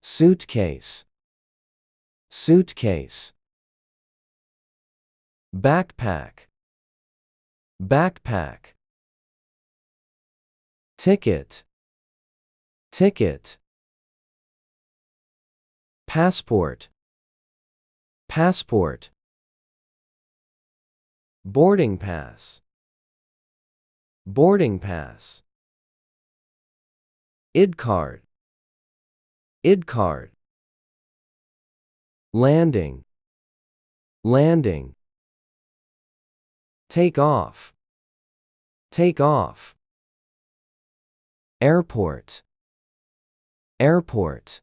suitcase, suitcase. Backpack, backpack. Ticket, ticket. Passport, passport. Boarding pass, boarding pass. ID card, ID card. Landing, landing. Take off, take off. Airport, airport.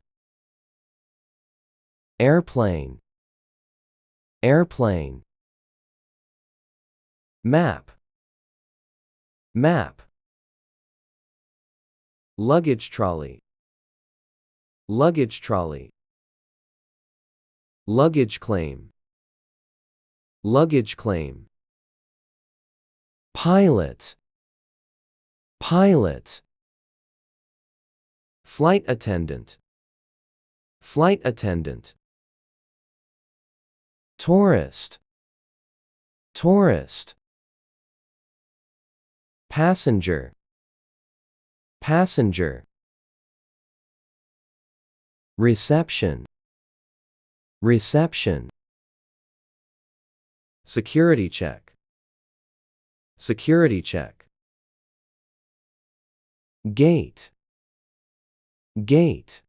Airplane, airplane. Map, map. Luggage trolley, luggage trolley. Luggage claim, luggage claim. Pilot, pilot. Flight attendant, flight attendant. Tourist, tourist. Passenger, passenger. Reception, reception. Security check, security check. Gate, gate.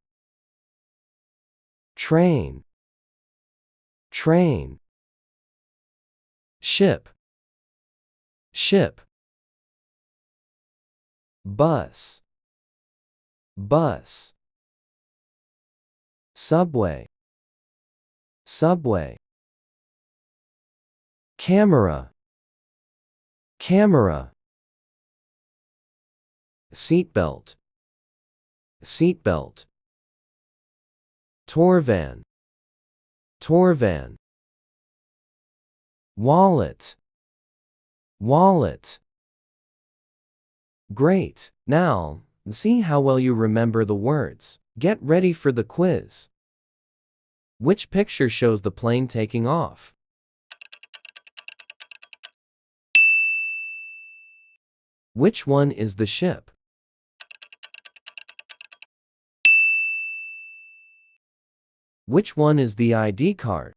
Train, train. Ship, ship. Bus, bus. Subway, subway. Camera, camera. Seatbelt, seatbelt. Tour van, tour van. Wallet, wallet. Great! Now, see how well you remember the words. Get ready for the quiz. Which picture shows the plane taking off? Which one is the ship? Which one is the ID card?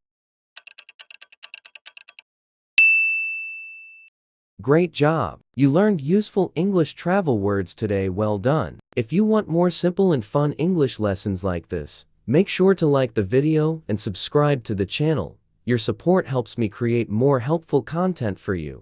Great job! You learned useful English travel words today. Well done! If you want more simple and fun English lessons like this, make sure to like the video and subscribe to the channel. Your support helps me create more helpful content for you.